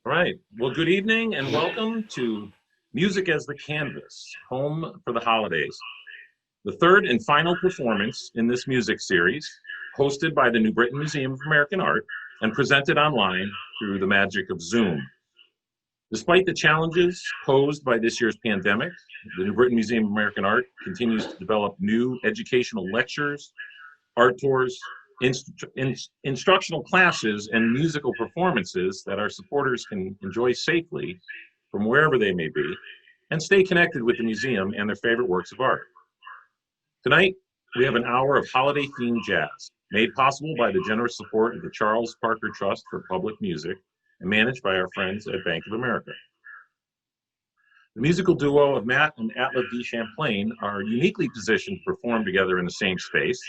All right. Well, good evening and welcome to Music as the Canvas, Home for the Holidays, the third and final performance in this music series, hosted by the New Britain Museum of American Art and presented online through the magic of Zoom. Despite the challenges posed by this year's pandemic, the New Britain Museum of American Art continues to develop new educational lectures, art tours, instructional classes, and musical performances that our supporters can enjoy safely from wherever they may be and stay connected with the museum and their favorite works of art. Tonight, we have an hour of holiday-themed jazz, made possible by the generous support of the Charles Parker Trust for Public Music and managed by our friends at Bank of America. The musical duo of Matt and Atla DeChamplain are uniquely positioned to perform together in the same space,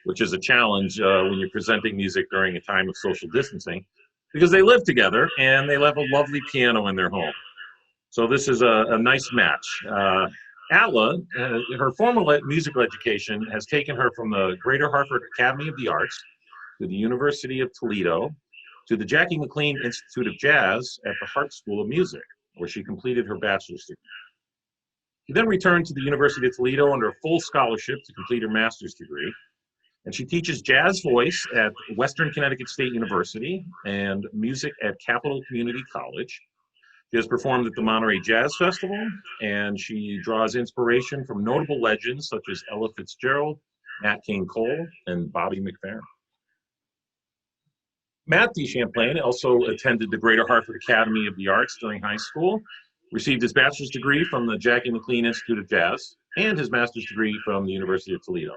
which is a challenge when you're presenting music during a time of social distancing, because they live together and they have a lovely piano in their home. So this is a nice match. Atla, her formal musical education has taken her from the Greater Hartford Academy of the Arts to the University of Toledo to the Jackie McLean Institute of Jazz at the Hart School of Music, where she completed her bachelor's degree. She then returned to the University of Toledo under a full scholarship to complete her master's degree. And she teaches jazz voice at Western Connecticut State University and music at Capital Community College. She has performed at the Monterey Jazz Festival, and she draws inspiration from notable legends such as Ella Fitzgerald, Nat King Cole, and Bobby McFerrin. Matt DeChamplain also attended the Greater Hartford Academy of the Arts during high school, received his bachelor's degree from the Jackie McLean Institute of Jazz, and his master's degree from the University of Toledo.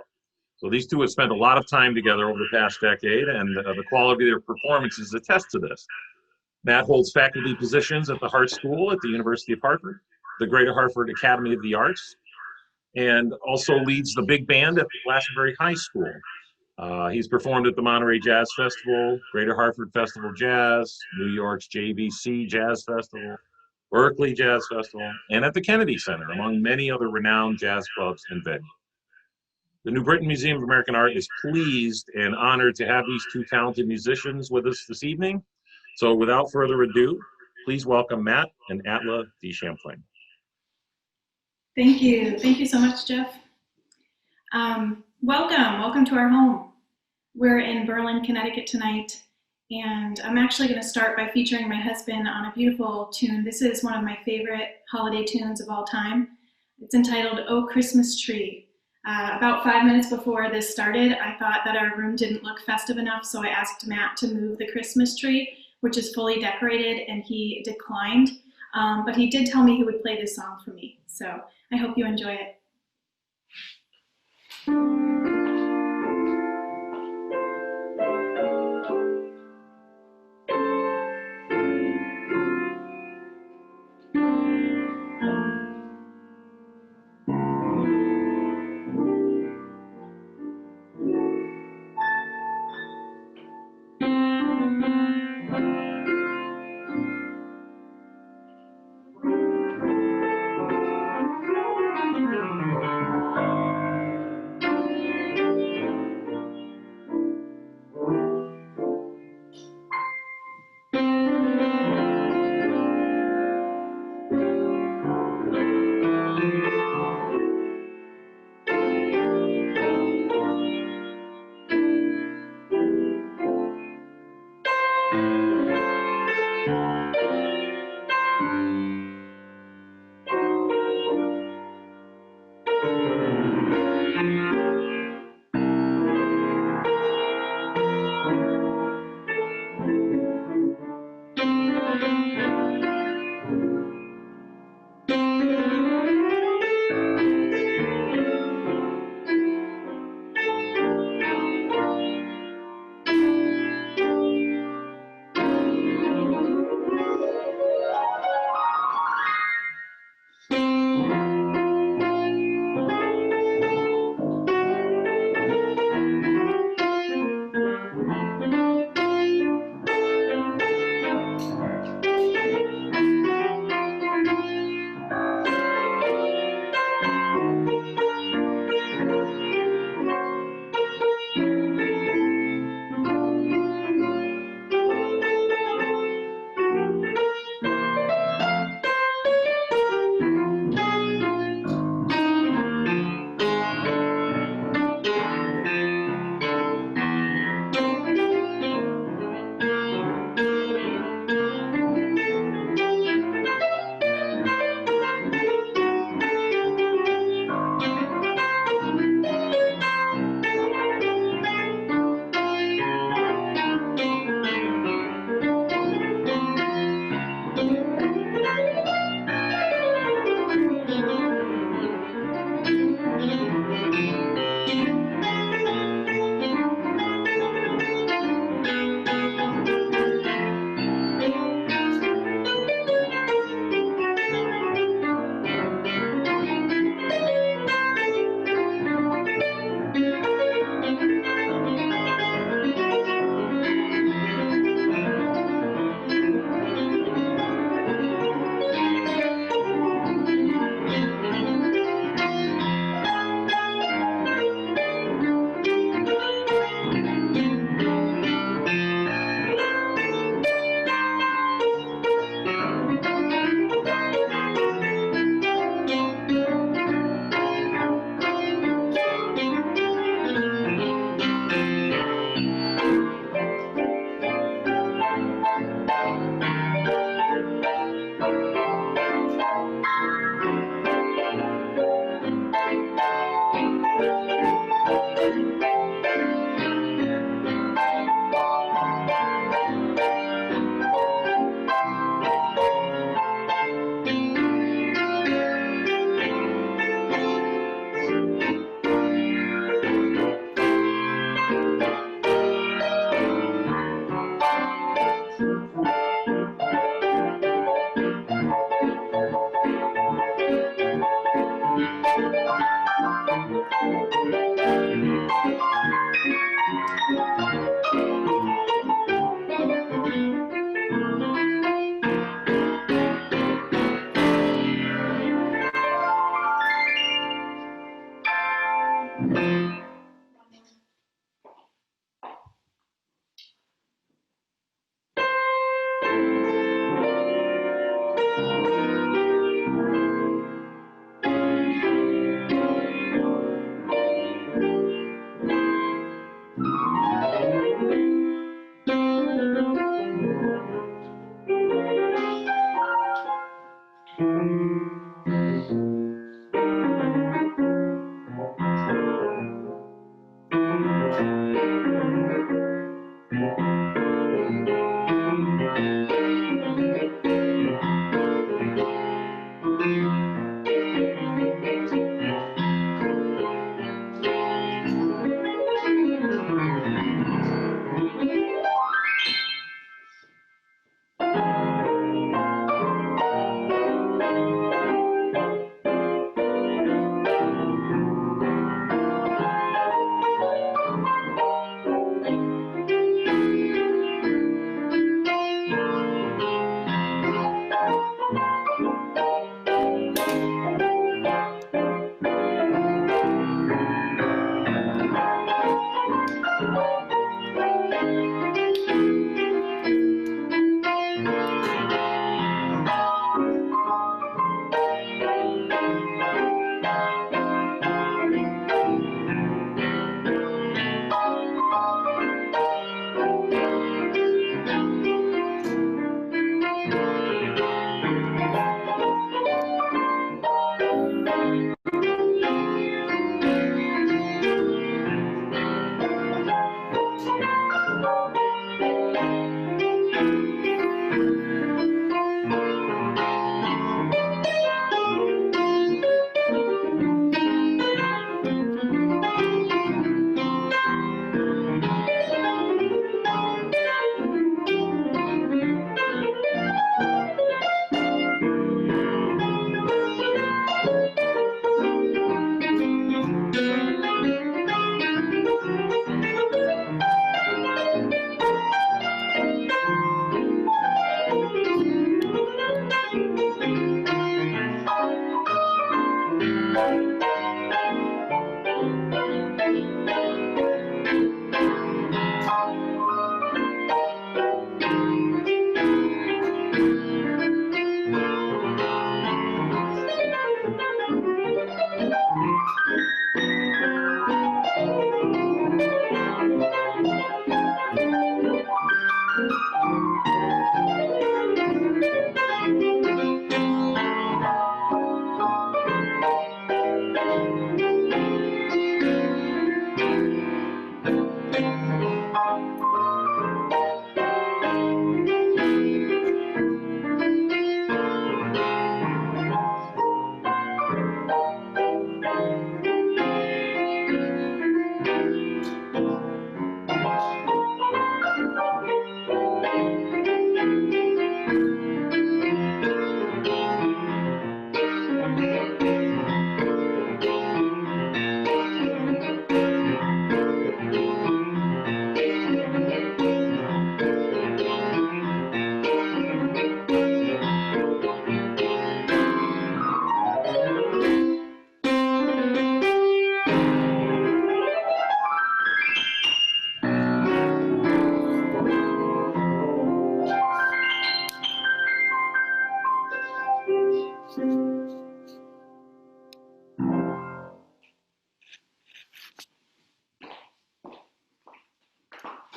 So these two have spent a lot of time together over the past decade, and the quality of their performances attest to this. Matt holds faculty positions at the Hart School at the University of Hartford, the Greater Hartford Academy of the Arts, and also leads the big band at the Glastonbury High School. He's performed at the Monterey Jazz Festival, Greater Hartford Festival Jazz, New York's JVC Jazz Festival, Berkeley Jazz Festival, and at the Kennedy Center, among many other renowned jazz clubs and venues. The New Britain Museum of American Art is pleased and honored to have these two talented musicians with us this evening. So without further ado, please welcome Matt and Atla DeChamplain. Thank you. Thank you so much, Jeff. Welcome to our home. We're in Berlin, Connecticut tonight, and I'm actually going to start by featuring my husband on a beautiful tune. This is one of my favorite holiday tunes of all time. It's entitled, "Oh Christmas Tree." About 5 minutes before this started, I thought that our room didn't look festive enough, so I asked Matt to move the Christmas tree, which is fully decorated, and he declined. But he did tell me he would play this song for me, so I hope you enjoy it.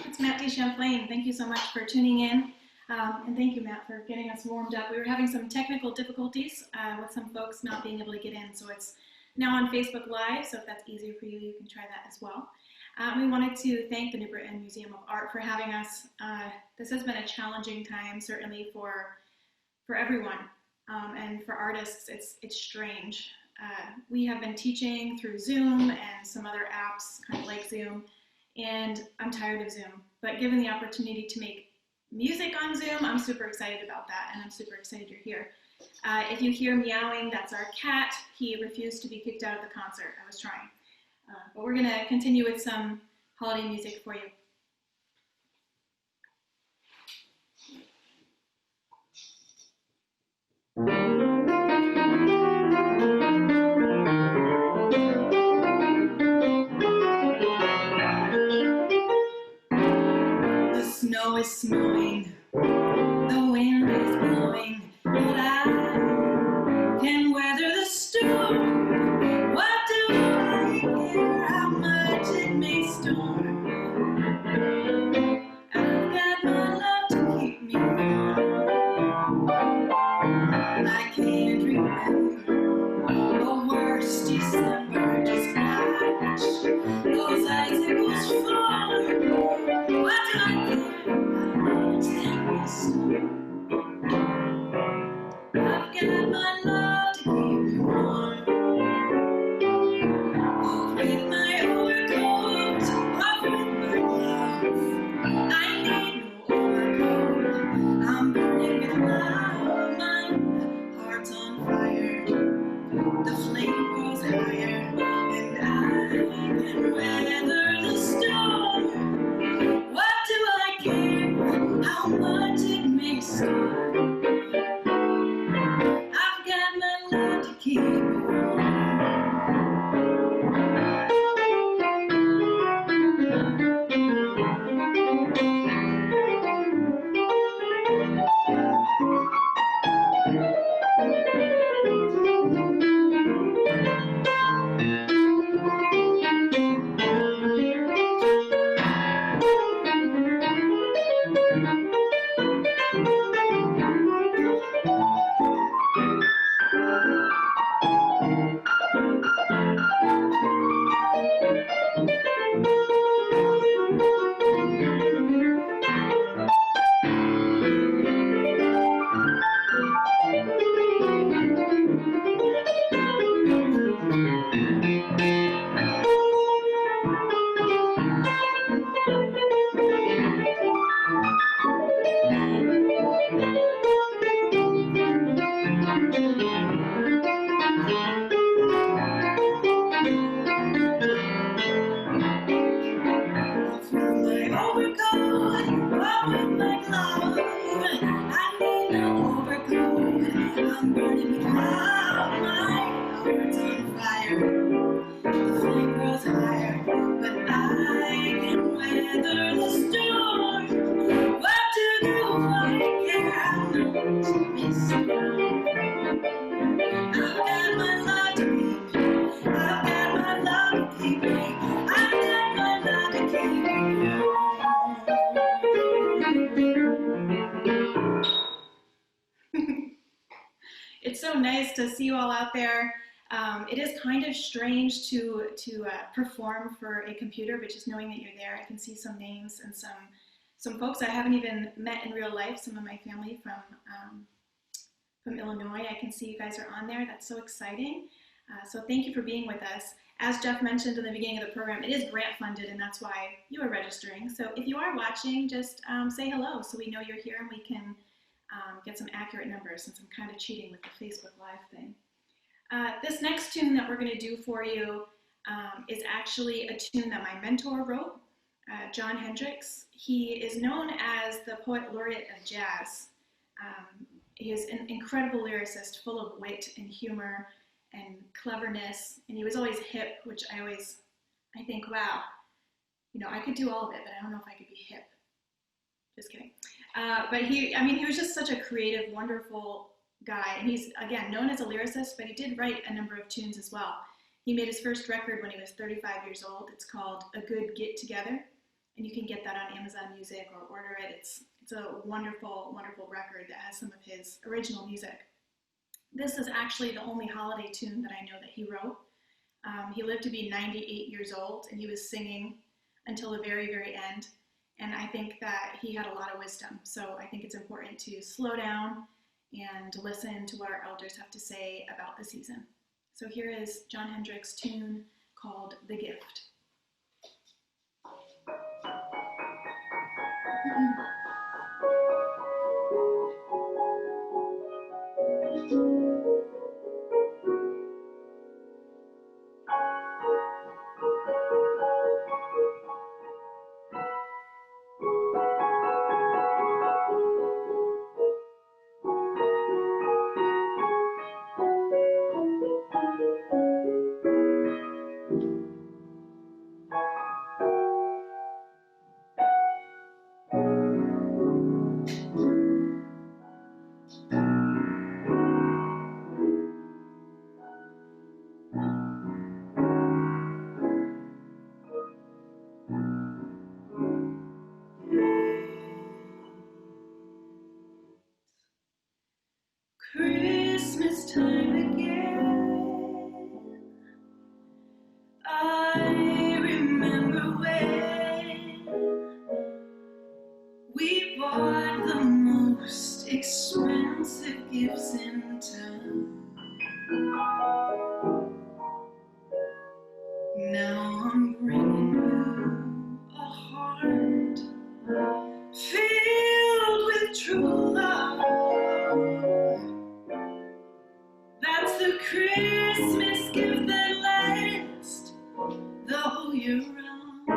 It's Matt DeChamplain. Thank you so much for tuning in. And thank you, Matt, for getting us warmed up. We were having some technical difficulties with some folks not being able to get in, so it's now on Facebook Live, so if that's easier for you, you can try that as well. We wanted to thank the New Britain Museum of Art for having us. This has been a challenging time, certainly for everyone, and for artists, it's strange. We have been teaching through Zoom and some other apps, kind of like Zoom, and I'm tired of Zoom, but given the opportunity to make music on Zoom, I'm super excited about that, and I'm super excited you're here. If you hear meowing, that's our cat. He refused to be kicked out of the concert. I was trying. But we're going to continue with some holiday music for you. The snow is snowing, the wind is blowing, but I can weather the storm. What do I care how much it may storm? I've got my love to keep me warm. I can't remember the worst December, just watch those icicles fall. so nice to see you all out there. It is kind of strange to perform for a computer, but just knowing that you're there, I can see some names and some folks I haven't even met in real life. Some of my family from Illinois. I can see you guys are on there. That's so exciting. So thank you for being with us. As Jeff mentioned in the beginning of the program, it is grant funded, and that's why you are registering. So if you are watching, just say hello so we know you're here and we can get some accurate numbers, since I'm kind of cheating with the Facebook Live thing. This next tune that we're going to do for you is actually a tune that my mentor wrote, John Hendricks. He is known as the poet laureate of jazz. He is an incredible lyricist, full of wit and humor and cleverness, and he was always hip, which I think, wow, you know, I could do all of it, but I don't know if I could be hip. Just kidding. But he was just such a creative, wonderful guy, and he's, again, known as a lyricist, but he did write a number of tunes as well. He made his first record when he was 35 years old. It's called A Good Get Together, and you can get that on Amazon Music or order it. It's a wonderful, wonderful record that has some of his original music. This is actually the only holiday tune that I know that he wrote. He lived to be 98 years old, and he was singing until the very, very end. And I think that he had a lot of wisdom. So I think it's important to slow down and listen to what our elders have to say about the season. So here is John Hendricks' tune called The Gift. Christmas time again. I remember when we bought the most expensive gifts in town. Now I'm bringing you a heart filled with true love. That's the Christmas gift that lasts the whole year round.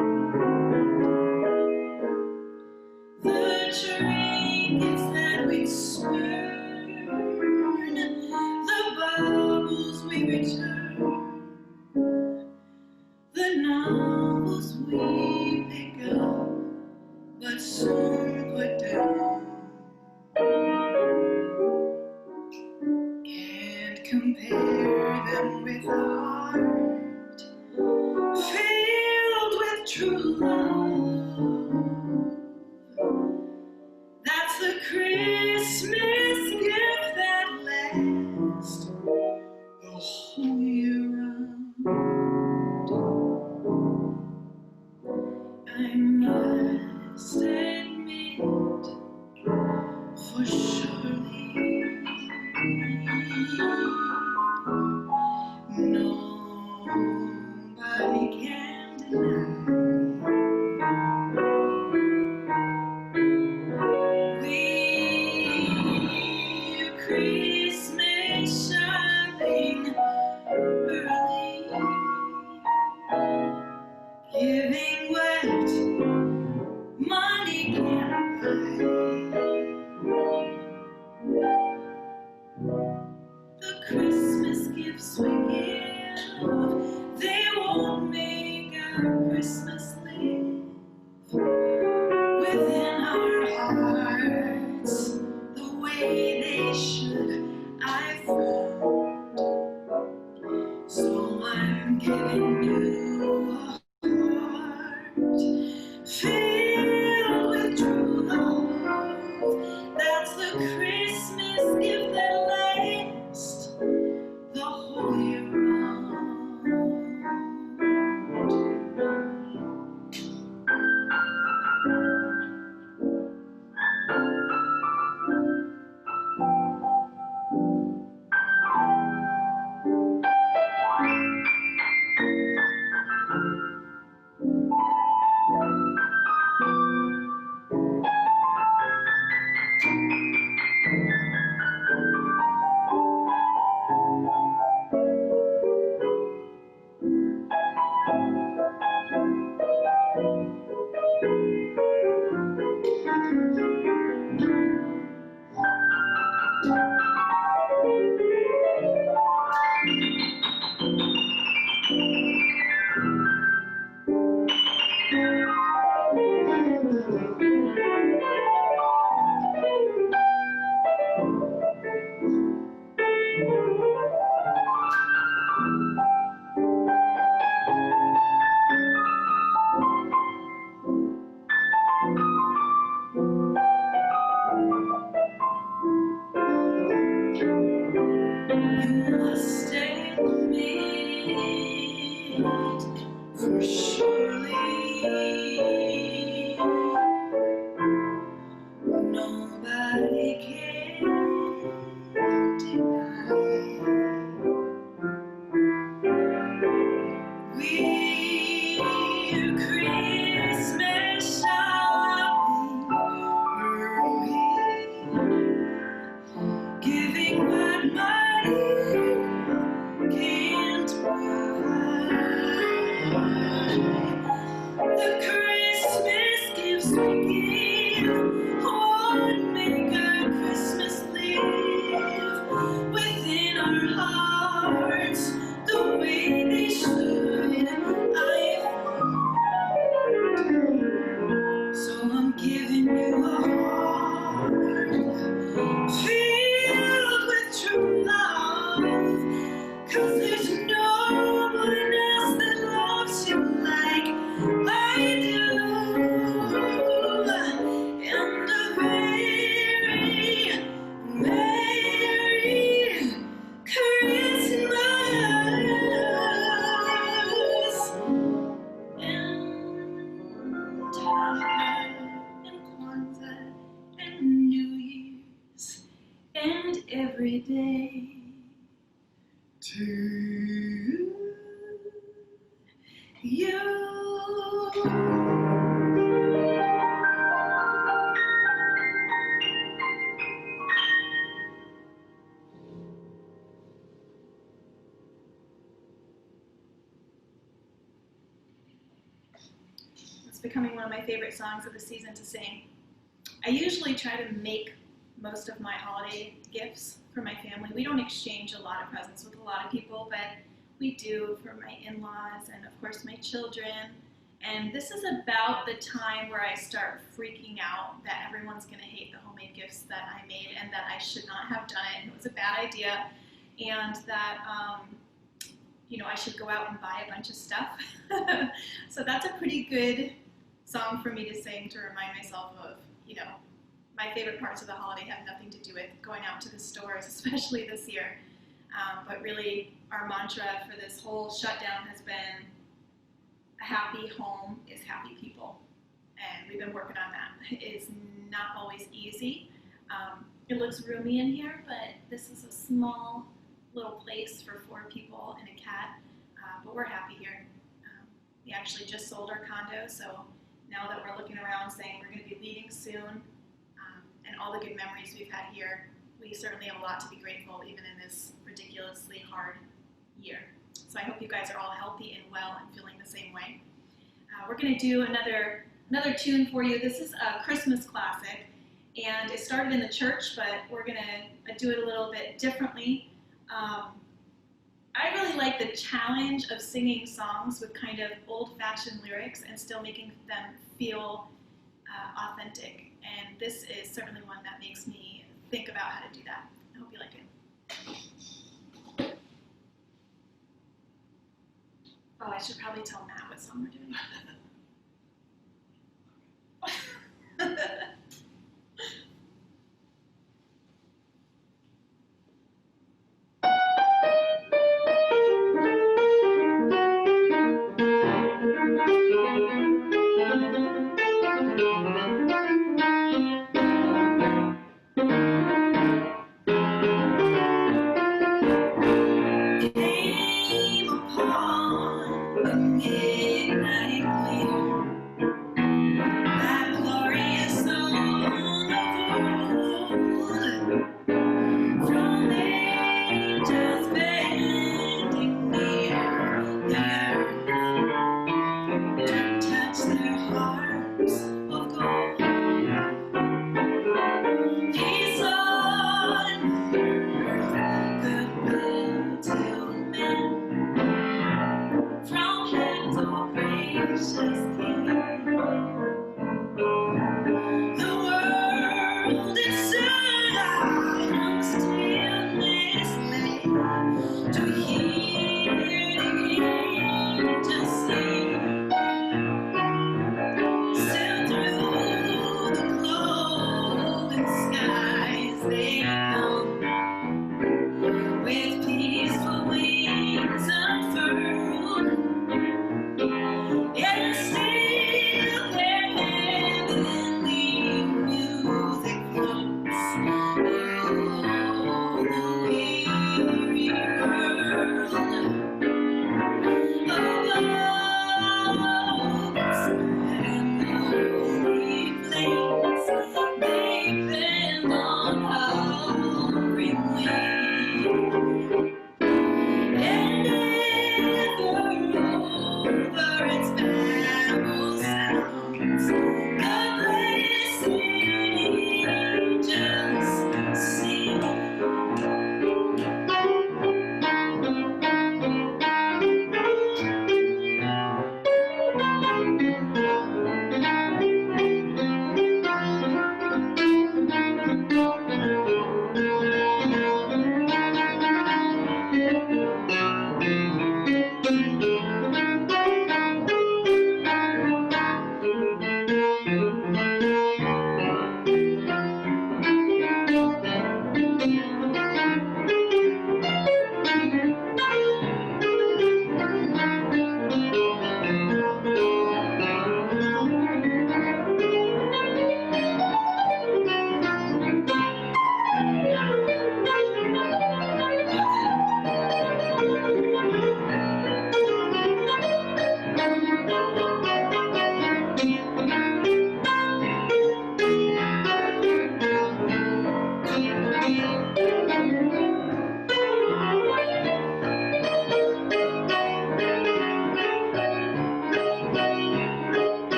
The trinkets that we spurn, the baubles we return, the novels we pick up but soon put down. Compare them with a heart filled with true love. That's the Christmas gift that lasts the whole year round. I must admit, for surely nobody can deny we've Christmas shopping early, giving what money can't buy. The Christmas gifts we give, they won't make our Christmas live within our hearts the way they should, I found. So I'm giving you a heart filled with true love. That's the Christmas gift that lasts For surely nobody can deny. We're Christmas shopping early, giving what money can't provide. The Christmas gifts we give won't make our Christmas live within our hearts the way they should. So I'm giving you a heart filled with true love, 'cause there's no one else that loves you like I do. And a very Merry Christmas. And Hanukkah and Kwanzaa and New Year's and every day to you. It's becoming one of my favorite songs of the season to sing. I usually try to make most of my holiday gifts for my family. We don't exchange a lot of presents with a lot of people, but we do for my in-laws and of course my children. And this is about the time where I start freaking out that everyone's gonna hate the homemade gifts that I made and that I should not have done it and it was a bad idea, and that I should go out and buy a bunch of stuff. So that's a pretty good song for me to sing to remind myself of, my favorite parts of the holiday have nothing to do with going out to the stores, especially this year. But really, our mantra for this whole shutdown has been, a happy home is happy people. And we've been working on that. It is not always easy. It looks roomy in here, but this is a small little place for 4 people and a cat. But we're happy here. We actually just sold our condo, so now that we're looking around saying we're going to be leaving soon, and all the good memories we've had here, we certainly have a lot to be grateful even in this ridiculously hard year. So I hope you guys are all healthy and well and feeling the same way. We're going to do another tune for you. This is a Christmas classic, and it started in the church, but we're going to do it a little bit differently. I really like the challenge of singing songs with kind of old-fashioned lyrics and still making them feel authentic. And this is certainly one that makes me think about how to do that. I hope you like it. Oh, I should probably tell Matt what song we're doing. Came upon the midnight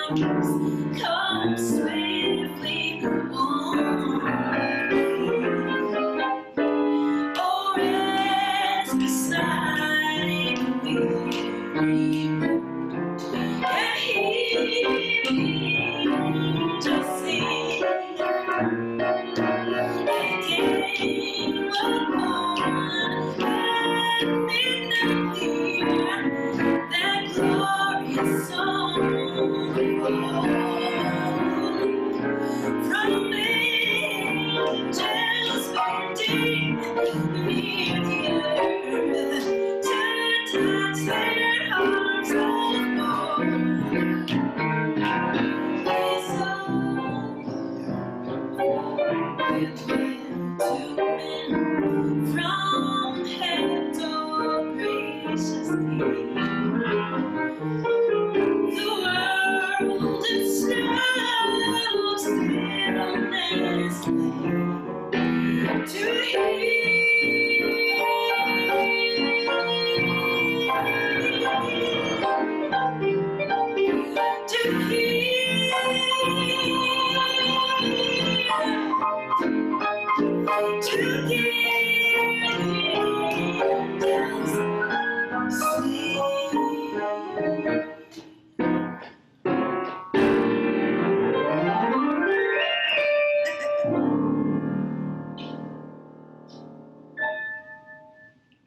arms come swiftly on me, or rest beside the weary and hear me just sing again upon at midnight here, that glorious song from angels bending near the earth to touch their hearts of gold. This song will to men from heaven's all gracious King. The world its snow stillness to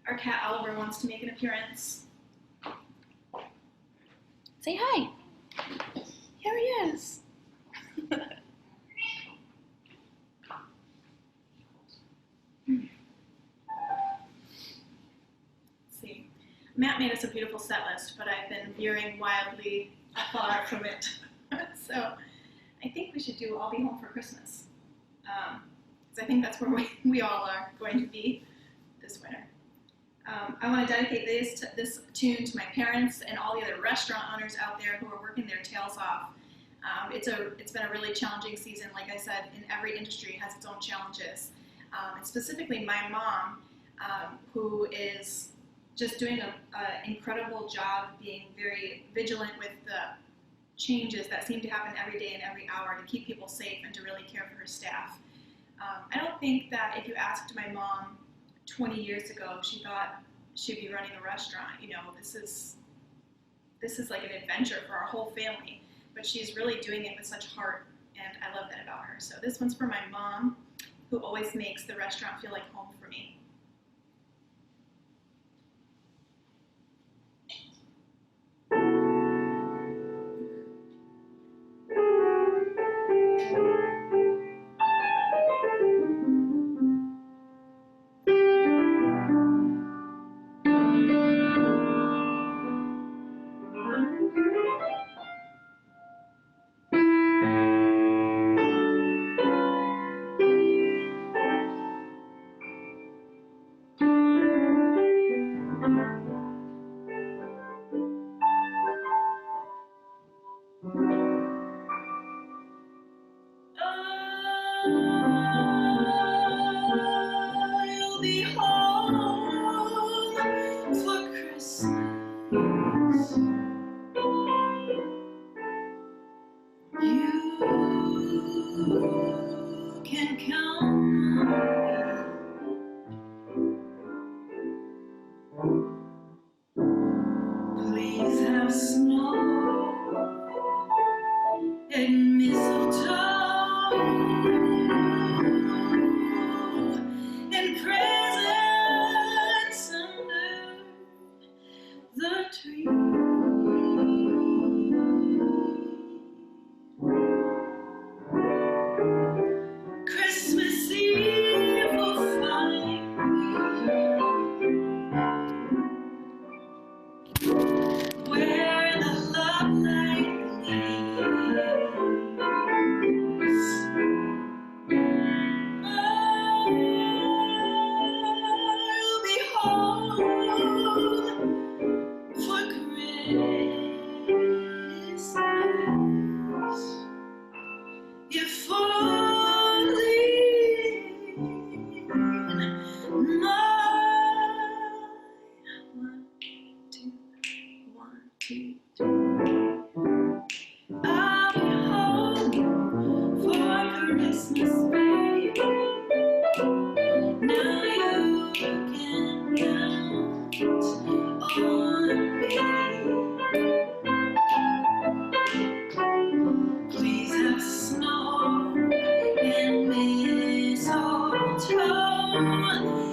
Our cat Oliver wants to make an appearance. Say hi. Here he is. Let's see. Matt made us a beautiful set list, but I've been veering wildly afar from it. So I think we should do I'll Be Home for Christmas. Because I think that's where we all are going to be this winter. I want to dedicate this tune to my parents and all the other restaurant owners out there who are working their tails off. It's been a really challenging season. Like I said, in every industry has its own challenges. And specifically my mom, who is just doing an incredible job being very vigilant with the changes that seem to happen every day and every hour to keep people safe and to really care for her staff. I don't think that if you asked my mom 20 years ago, she thought she'd be running a restaurant. You know, this is like an adventure for our whole family, but she's really doing it with such heart, and I love that about her. So this one's for my mom, who always makes the restaurant feel like home for me. I'll be home for Christmas. You can count on me. Please have snow and mistletoe and presents under the tree. Christmas Eve Christmas, baby. Now you can count on me. Please have snow and mistletoe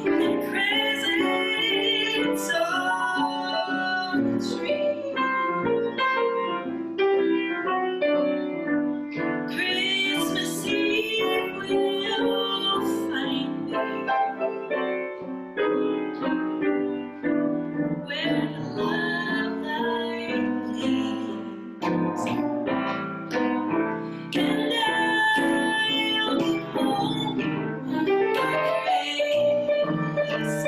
and presents on the tree. Christmas Eve will find me where the love light gleams, and I'll be home for Christmas.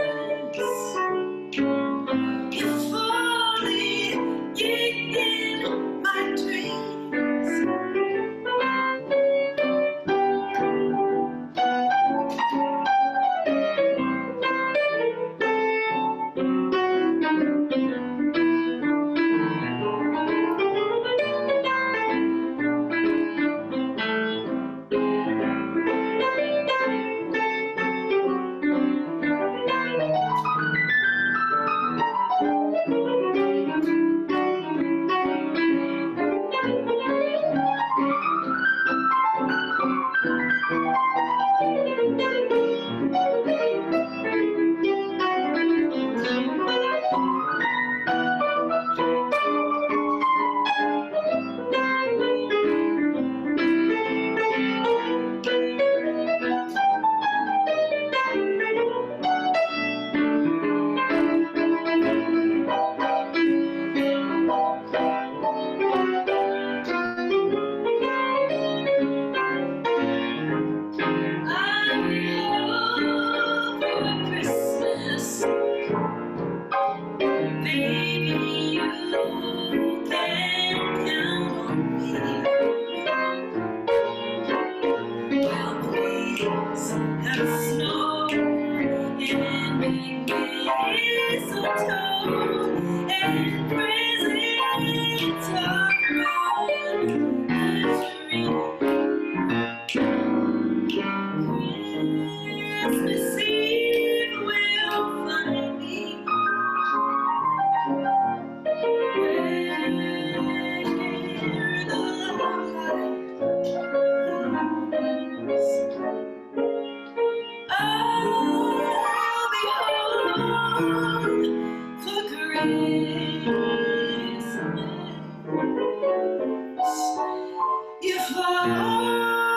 If only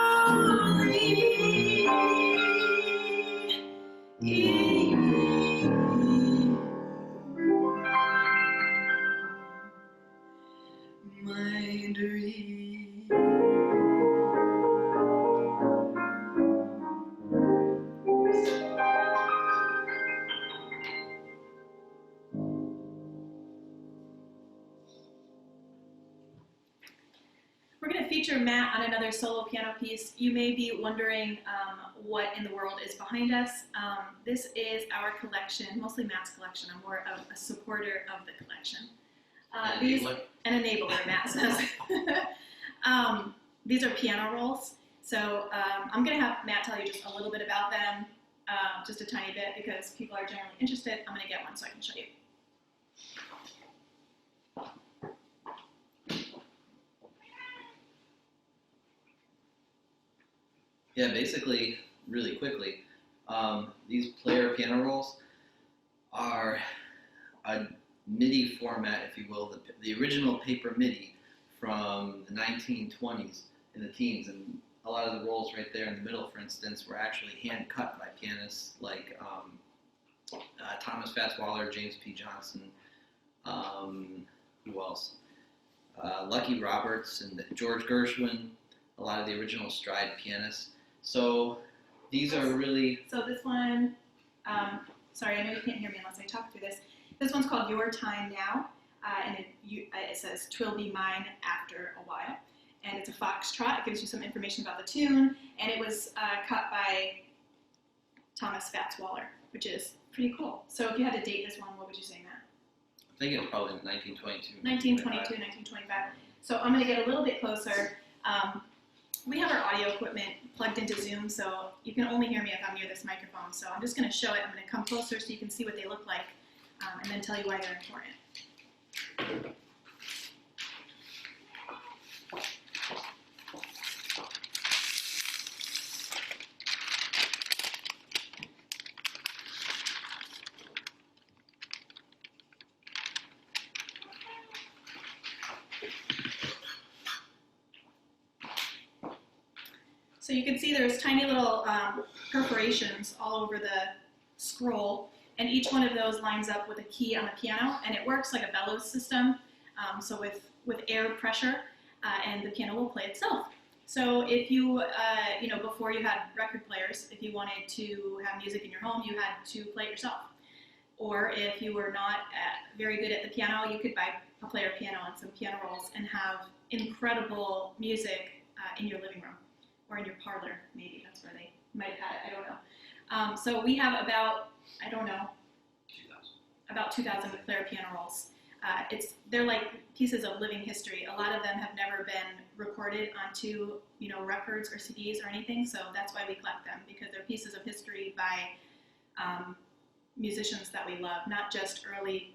you'd in my dreams. We're going to feature Matt on another solo piano piece. You may be wondering what in the world is behind us. This is our collection, mostly Matt's collection. I'm more of a supporter of the collection. An enabler, Matt says. These are piano rolls. So I'm going to have Matt tell you just a little bit about them, just a tiny bit, because people are generally interested. I'm going to get one so I can show you. Yeah, basically, really quickly, these player piano rolls are a MIDI format, if you will, the original paper MIDI from the 1920s in the teens. And a lot of the rolls right there in the middle, for instance, were actually hand cut by pianists like Thomas Fats Waller, James P. Johnson, who else? Lucky Roberts and George Gershwin, a lot of the original stride pianists. So these are really... So this one, sorry, I know you can't hear me unless I talk through this. This one's called Your Time Now, and it says, "'Twill be mine after a while." And it's a foxtrot. It gives you some information about the tune, and it was cut by Thomas Fats Waller, which is pretty cool. So if you had to date this one, what would you say, Matt? I think it's probably 1922. 1922, 1925. So I'm going to get a little bit closer. we have our audio equipment plugged into Zoom, so you can only hear me if I'm near this microphone. So I'm just going to show it. I'm going to come closer so you can see what they look like, and then tell you why they're important. So you can see there's tiny little perforations all over the scroll, and each one of those lines up with a key on the piano, and it works like a bellows system, so with air pressure, and the piano will play itself. So if you, before you had record players, if you wanted to have music in your home, you had to play it yourself. Or if you were not very good at the piano, you could buy a player piano and some piano rolls and have incredible music in your living room. Or in your parlor, maybe. That's where they might have had it. I don't know. So we have about, I don't know, 2,000 player piano rolls. They're like pieces of living history. A lot of them have never been recorded onto, records or CDs or anything. So that's why we collect them, because they're pieces of history by musicians that we love, not just early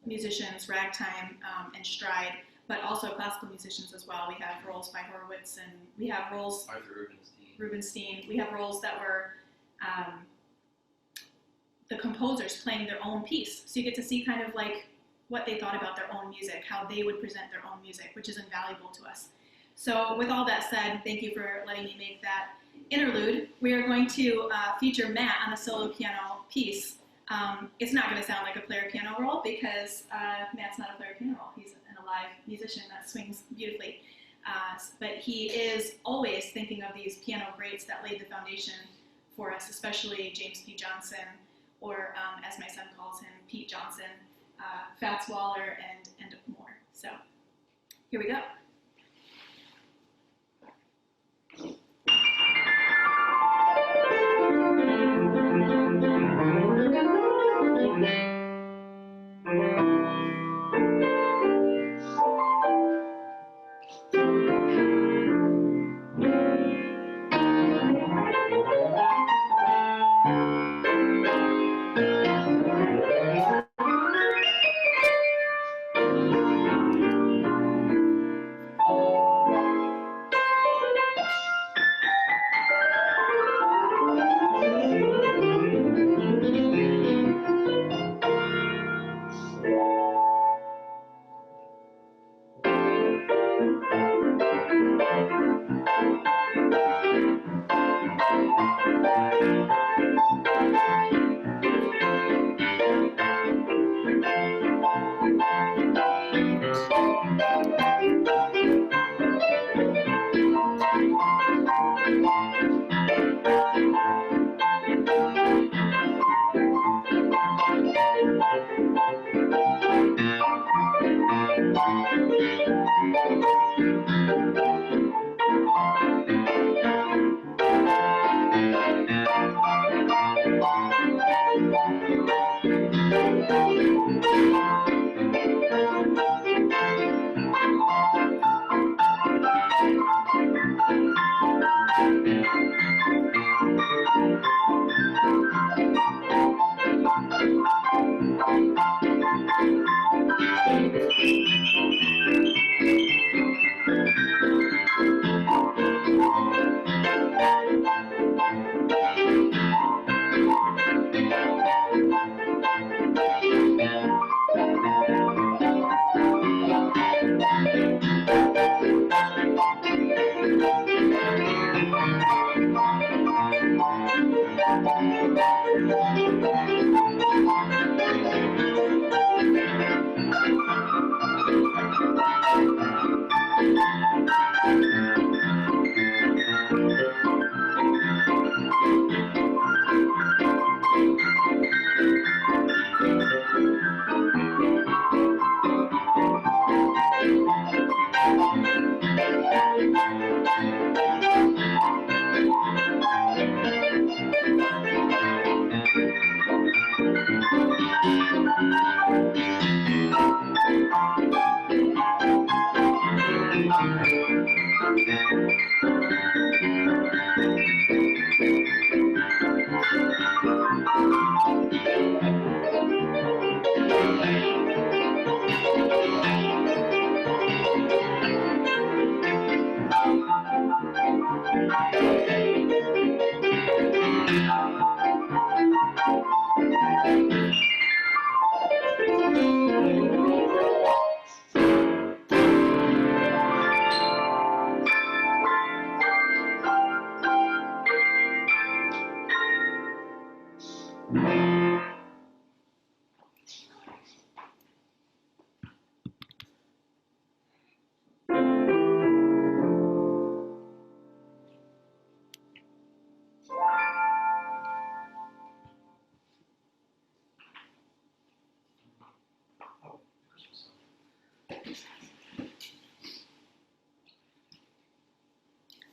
musicians, ragtime and stride, but also classical musicians as well. We have rolls by Horowitz, and we have rolls Arthur Rubinstein. We have rolls that were the composers playing their own piece. So you get to see kind of like what they thought about their own music, how they would present their own music, which is invaluable to us. So with all that said, thank you for letting me make that interlude. We are going to feature Matt on a solo piano piece. It's not going to sound like a player piano roll because Matt's not a player piano roll. He's an alive musician that swings beautifully. But he is always thinking of these piano greats that laid the foundation for us, especially James P. Johnson, or as my son calls him, Pete Johnson, Fats Waller, and more. So here we go.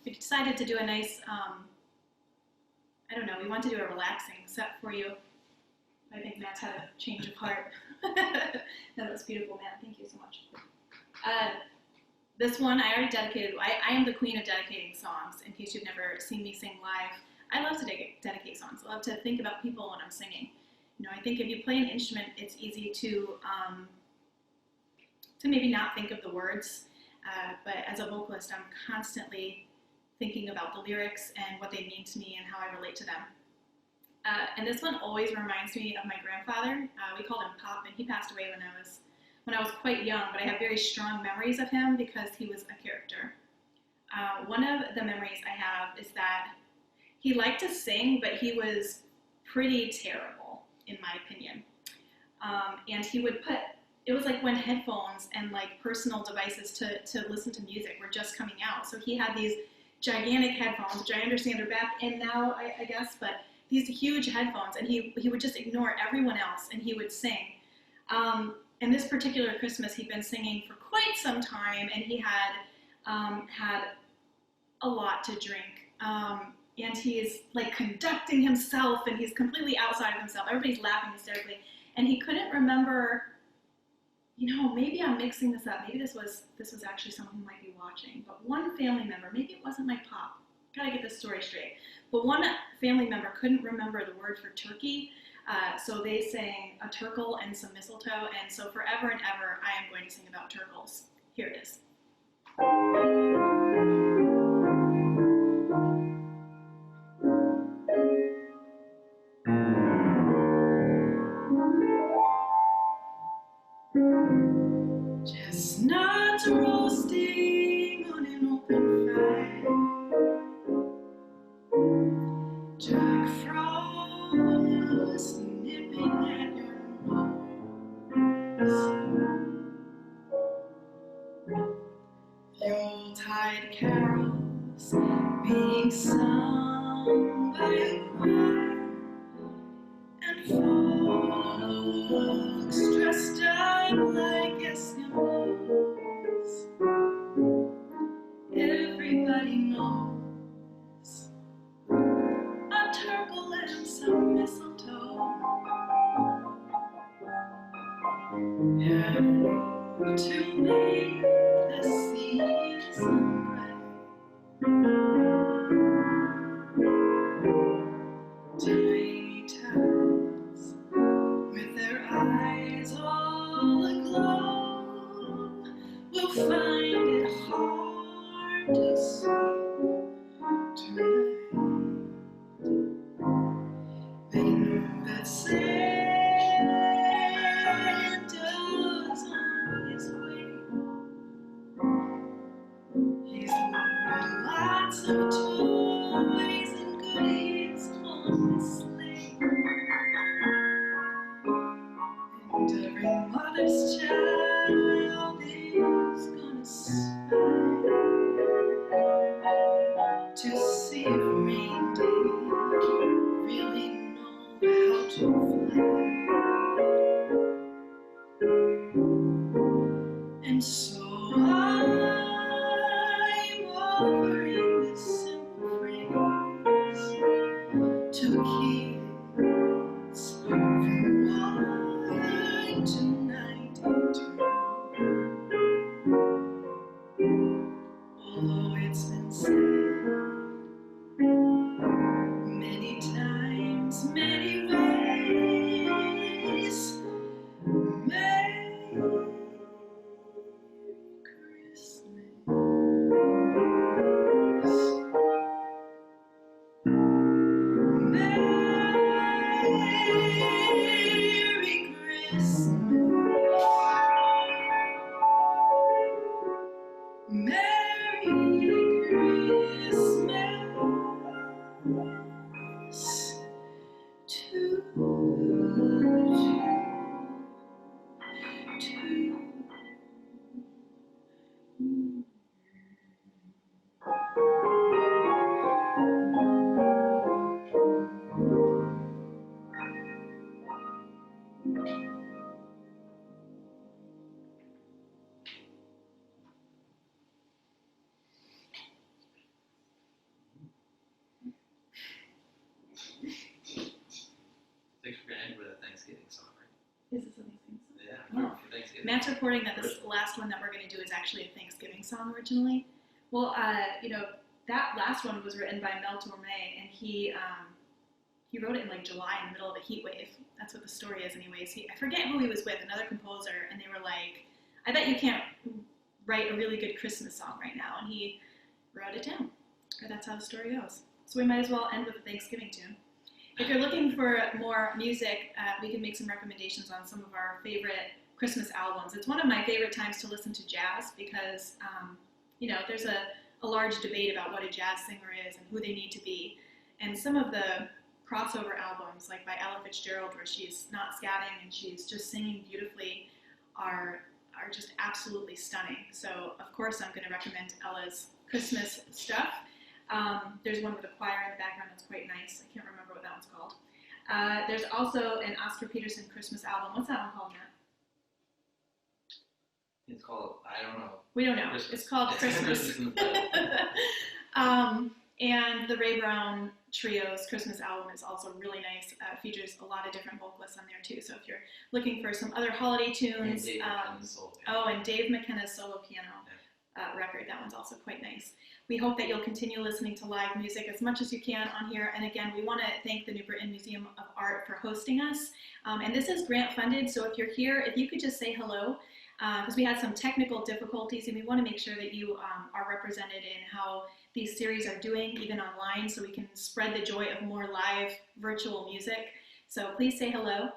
We decided to do a nice, I don't know, we want to do a relaxing set for you. I think Matt's had a change of heart. That was beautiful, Matt. Thank you so much. This one I already dedicated. I am the queen of dedicating songs, in case you've never seen me sing live. I love to dedicate songs. I love to think about people when I'm singing. You know, I think if you play an instrument, it's easy to maybe not think of the words, but as a vocalist, I'm constantly thinking about the lyrics and what they mean to me and how I relate to them. And this one always reminds me of my grandfather. We called him Pop, and he passed away when I was quite young, but I have very strong memories of him because he was a character. One of the memories I have is that he liked to sing, but he was pretty terrible, in my opinion. And he would put, it was like when headphones and like personal devices to listen to music were just coming out. So he had these gigantic headphones, which I understand are back in now, I guess, but these huge headphones, and he would just ignore everyone else and he would sing. And this particular Christmas, he'd been singing for quite some time, and he had had a lot to drink. And he's like conducting himself, and he's completely outside of himself. Everybody's laughing hysterically, and he couldn't remember. You know, maybe I'm mixing this up. Maybe this was actually someone who might be watching. But one family member, maybe it wasn't my pop. Gotta get this story straight. But one family member couldn't remember the word for turkey, so they sang a turkle and some mistletoe. And so forever and ever, I am going to sing about turkles. Here it is. Chestnuts roasting on an open fire, Jack Frost nipping at your nose, Yuletide carols being sung by a choir, and folks dressed up like Eskimos. Everybody knows a turtle and some mistletoe help to make the season bright. Tiny tots with their eyes all aglow will find it hard to sleep tonight. They know that Santa's on his way. He's loading lots of toys and goodies on his sleigh. And every mother's child is gonna spy to see if reindeer really know how to fly. And so I'm offering this simple phrase to kids from 1 to 92. Although it's been said many times, many ways, Merry Christmas. Matt's reporting that this last one that we're going to do is actually a Thanksgiving song originally. Well, you know, that last one was written by Mel Torme, and he wrote it in like July in the middle of a heat wave. That's what the story is anyways. I forget who he was with, another composer, and they were like, I bet you can't write a really good Christmas song right now, and he wrote it down. Or that's how the story goes. So we might as well end with a Thanksgiving tune. If you're looking for more music, we can make some recommendations on some of our favorite Christmas albums. It's one of my favorite times to listen to jazz because, you know, there's a large debate about what a jazz singer is and who they need to be. And some of the crossover albums, like by Ella Fitzgerald, where she's not scatting and she's just singing beautifully, are just absolutely stunning. So, of course, I'm going to recommend Ella's Christmas stuff. There's one with a choir in the background that's quite nice. I can't remember what that one's called. There's also an Oscar Peterson Christmas album. What's that one called, Matt? It's called, I don't know. We don't know. Christmas. It's called Christmas. And the Ray Brown Trio's Christmas album is also really nice. Features a lot of different vocalists on there too. So if you're looking for some other holiday tunes, and Dave McKenna's solo piano record, that one's also quite nice. We hope that you'll continue listening to live music as much as you can on here. And again, we want to thank the New Britain Museum of Art for hosting us. And this is grant funded, so if you're here, if you could just say hello, because we had some technical difficulties, and we want to make sure that you are represented in how these series are doing, even online, so we can spread the joy of more live virtual music. So please say hello.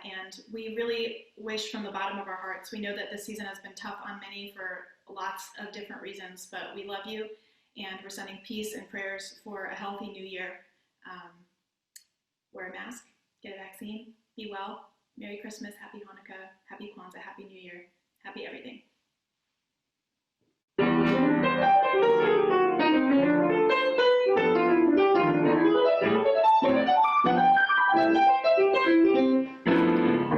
And we really wish from the bottom of our hearts, we know that this season has been tough on many for lots of different reasons, but we love you, and we're sending peace and prayers for a healthy new year. Wear a mask, get a vaccine, be well. Merry Christmas, Happy Hanukkah, Happy Kwanzaa, Happy New Year, Happy everything.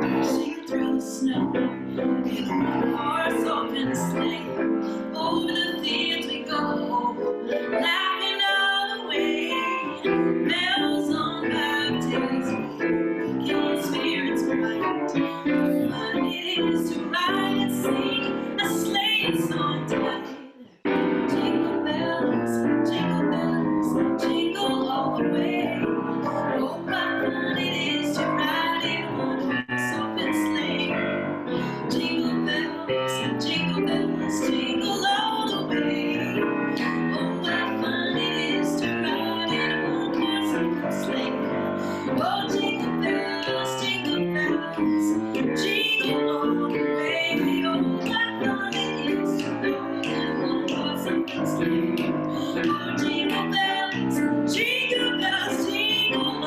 Dashing through the snow, in the horse open sleigh, over the fields we go, laughing all the way, bells on baptism, making spirits bright, the fun it is to ride and sing a sleigh song tonight. Jingle bells, jingle all the way, oh my fun it is to ride in one horse open sleigh. Jingle bells, jingle all the way. Oh, what fun it is to ride in one horse open sleigh. Oh, jingle bells, jingle all the way. Oh, what fun it is to ride in one horse open sleigh. Oh, jingle bells, jingle all the way.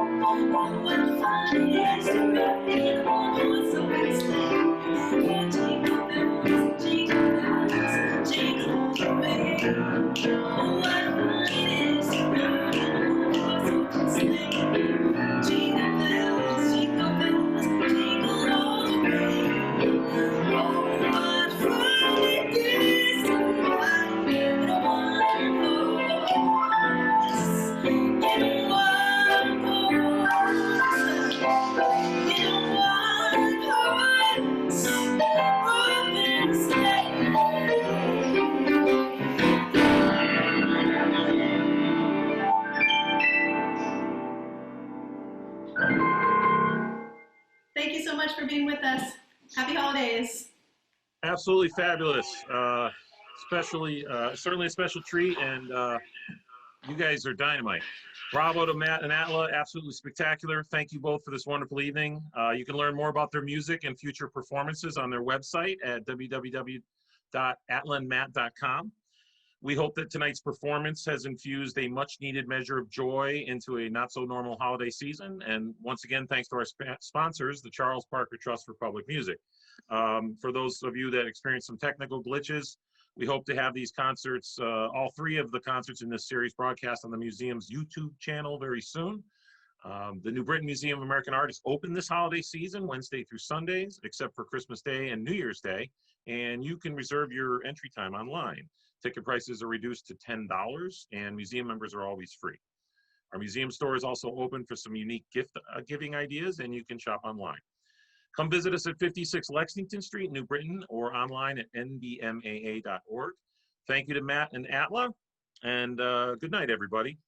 Oh, what fun it is to ride in one horse open sleigh. Jingle bells, jingle all the way. much for being with us. Happy holidays. Absolutely fabulous. Certainly a special treat, and you guys are dynamite. Bravo to Matt and Atla, absolutely spectacular. Thank you both for this wonderful evening. You can learn more about their music and future performances on their website at www.atlandmatt.com. We hope that tonight's performance has infused a much needed measure of joy into a not so normal holiday season. And once again, thanks to our sponsors, the Charles Parker Trust for Public Music. For those of you that experienced some technical glitches, we hope to have these concerts, all three of the concerts in this series, broadcast on the museum's YouTube channel very soon. The New Britain Museum of American Art is open this holiday season, Wednesday through Sundays, except for Christmas Day and New Year's Day, and you can reserve your entry time online. Ticket prices are reduced to $10, and museum members are always free. Our museum store is also open for some unique gift giving ideas, and you can shop online. Come visit us at 56 Lexington Street, New Britain, or online at nbmaa.org. Thank you to Matt and Atla, and good night, everybody.